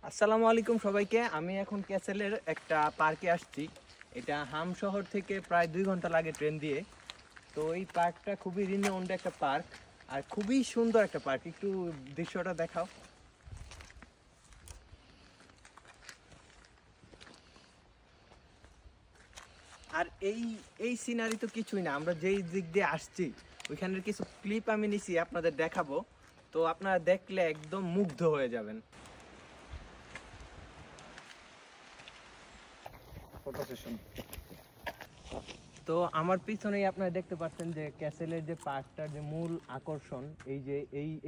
আসসালামু আলাইকুম সবাইকে। আমি এখন ক্যাসেলের একটা পার্কে আসছি। এটা হাম শহর থেকে প্রায় 2 ঘন্টা লাগে ট্রেন দিয়ে। তো এই পার্কটা খুবই রিনাউন্ড একটা পার্ক আর খুবই সুন্দর একটা পার্ক। একটু দৃশ্যটা দেখাও। আর এই এই সিনারি তো কিছুই না, আমরা যেই দিক দিয়ে আসছি ওইখানের কিছু ক্লিপ আমি নিছি, আপনাদের দেখাবো। তো আপনারা দেখলে একদম মুগ্ধ হয়ে যাবেন। Photo session. তো আমার পিছনেই আপনারা দেখতে পাচ্ছেন যে ক্যাসেলের যে পার্কটার যে মূল আকর্ষণ, এই যে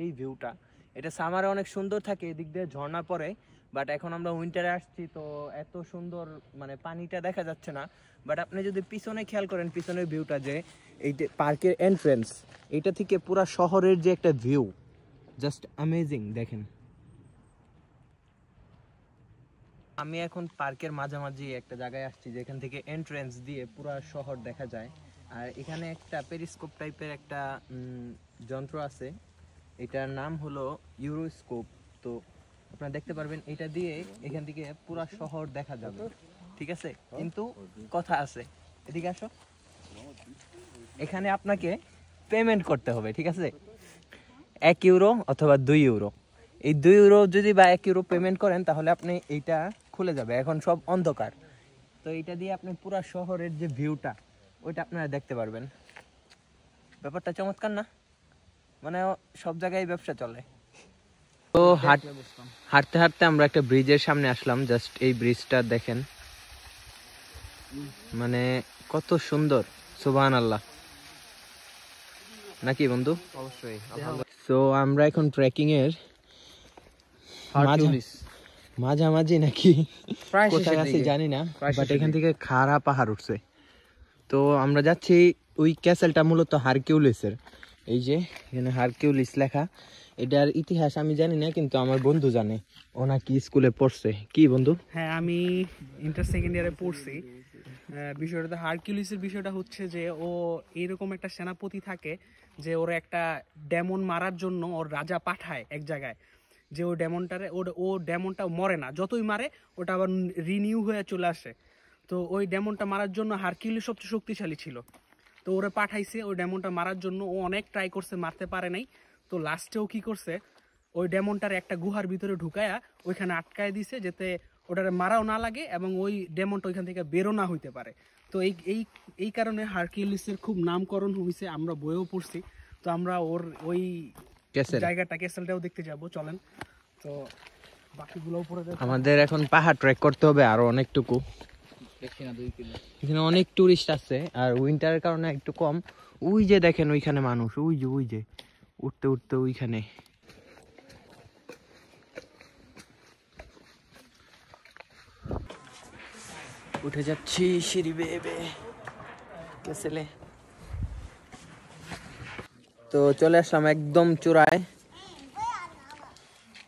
এই ভিউটা, এটা সামারে অনেক সুন্দর থাকে, এদিক দিয়ে ঝর্ণা পড়ে। বাট এখন আমরা উইন্টারে আসছি, তো এত সুন্দর মানে পানিটা দেখা যাচ্ছে না। বাট আপনি যদি পিছনে খেয়াল করেন, পিছনের ভিউটা যে এই যে পার্কের এন্ট্রেন্স, এটা থেকে পুরা শহরের যে একটা ভিউ, জাস্ট অ্যামেজিং। দেখেন, আমি এখন পার্কের মাঝামাঝি একটা জায়গায় আসছি যেখান থেকে এন্ট্রেন্স দিয়ে পুরো শহর দেখা যায়। আর এখানে একটা পেরিস্কোপ টাইপের একটা যন্ত্র আছে, এটার নাম হলো ইউরোস্কোপ। তো আপনারা দেখতে পারবেন এটা দিয়ে এখান থেকে পুরো শহর দেখা যাবে, ঠিক আছে? কিন্তু কথা আছে, এদিকে আসো। এখানে আপনাকে পেমেন্ট করতে হবে, ঠিক আছে? 1 ইউরো অথবা 2 ইউরো। এই 2 ইউরো যদি বা 1 ইউরো পেমেন্ট করেন তাহলে আপনি এইটা খুলে যাবে। এখন সব অন্ধকার, তো এইটা দিয়ে আপনি পুরো শহরের যে ভিউটা ওইটা আপনারা দেখতে পারবেন। ব্যাপারটা চমৎকার না? মানে সব জায়গায় ব্যবসা চলে। তো হাঁটতে হাঁটতে আমরা একটা ব্রিজের সামনে আসলাম। জাস্ট এই ব্রিজটা দেখেন, মানে কত সুন্দর, সুবহানাল্লাহ, নাকি বন্ধু? অবশ্যই। তো আমরা এখন ট্রেকিং এর মাঝামাঝি নাকি কোথায় আছি জানি না, বাট এখান থেকে খাড়া পাহাড় উঠছে। তো আমরা যাচ্ছি, ওই ক্যাসেলটা মূলত হারকিউলিসের। এই যে এখানে হারকিউলিস লেখা, এটার ইতিহাস আমি জানি না, কিন্তু আমার বন্ধু জানে, ও নাকি স্কুলে পড়ছে। কি বন্ধু? হ্যাঁ, আমি ইন্টার সেকেন্ড ইয়ারে পড়ছি। বিষয়টা হারকিউলিসের বিষয়টা হচ্ছে যে ও এরকম একটা সেনাপতি থাকে যে ওর একটা ডেমন মারার জন্য ওর রাজা পাঠায় এক জায়গায়, যে ও ডেমনটারে ও ডেমনটা মরে না, যতই মারে ওটা আবার রিনিউ হয়ে চলে আসে। তো ওই ডেমনটা মারার জন্য হারকিউলিস সবচেয়ে শক্তিশালী ছিল। তো ওরে পাঠাইছে ওই ডেমনটা মারার জন্য, ও অনেক ট্রাই করছে, মারতে পারে নাই। তো লাস্টেও কি করছে, ওই ডেমনটার একটা গুহার ভিতরে ঢুকায়া ওইখানে আটকায় দিছে, যাতে ওটারে মারাও না লাগে এবং ওই ডেমনটা ওইখান থেকে বেরো না হইতে পারে। তো এই এই এই কারণে হারকিউলিসের খুব নামকরণ হয়েছে, আমরা বইও পড়ছি। তো আমরা ওর ওই জায়গাটা ক্যাসেলটাও দেখতে যাব, চলেন। তো বাকিগুলো উপরে আমাদের এখন পাহাড় ট্রেক করতে হবে আরো অনেকটুকু। এখানে অনেক টুরিস্ট আছে, আর উইন্টারের কারণে একটু কম। ওই যে দেখেন ওইখানে মানুষ, ওই যে উঠতে উঠতে ওইখানে। উঠে যাচ্ছি সিঁড়ি বেয়ে বেয়ে ক্যাসেলে। তো চলে আসলাম একদম চূড়ায়।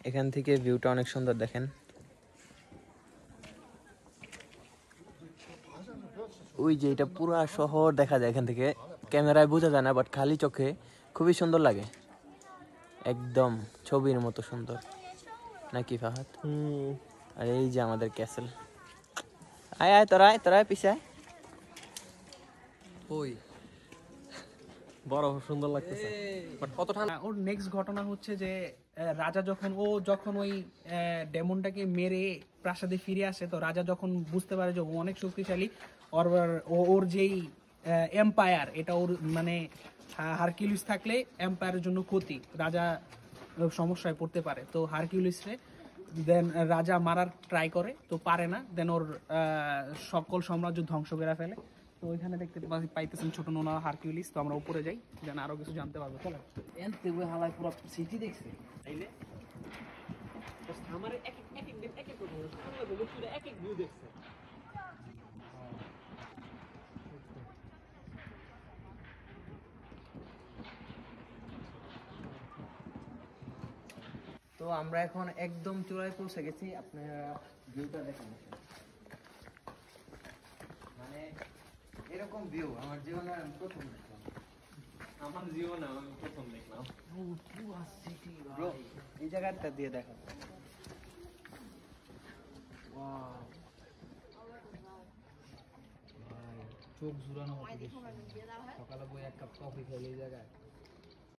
এখান থেকে ভিউটা অনেক সুন্দর, দেখেন। ওই যে এটা পুরা শহর দেখা যায় এখান থেকে, ক্যামেরায় বোঝা যায় না, বাট খালি চোখে খুবই সুন্দর লাগে, একদম ছবির মতো সুন্দর, নাকি ফাহাদ? আর এই যে আমাদের ক্যাসেল। আয় আয় তোরা পিছে আয়। ওই বড় সুন্দর লাগতেছে, বাট কত ঠান্ডা। ওর নেক্সট ঘটনা হচ্ছে যে রাজা যখন ওই ডেমনটাকে মেরে প্রাসাদে ফিরে আসে, তো রাজা যখন বুঝতে পারে যে ও অনেক শক্তিশালী, ওর যেই এম্পায়ার, এটা ওর মানে হারকিউলিস থাকলে এম্পায়ারের জন্য ক্ষতি, রাজা সমস্যায় পড়তে পারে। তো হারকিউলিসে দেন রাজা মারার ট্রাই করে, তো পারে না, দেন ওর সকল সাম্রাজ্য ধ্বংস করে ফেলে। তো ওইখানে দেখতে পাইতেছেন ছোট নোনা হারকিউলিস। তো আমরা উপরে যাই, যেন আরো কিছু জানতে পারবো। চলো। এনতে ওই হালাই পুরো সিটি দেখছে তাইলে আমার এক এক দিন এক এক রকম সুন্দর এক এক ভিউ দেখছে। তো আমরা এখন একদম চূড়ায় পৌঁছে গেছি, আপনারা ভিউটা দেখেন। মানে এরকম ভিউ আমার জীবনে আমি প্রথম দেখলাম। ব্রো, এই জায়গাটা দিয়ে দেখো। Wow. ভাই চোখ জুড়ানো মতো দৃশ্য। সকালে বই এক কাপ কফি খেলে এই জায়গায়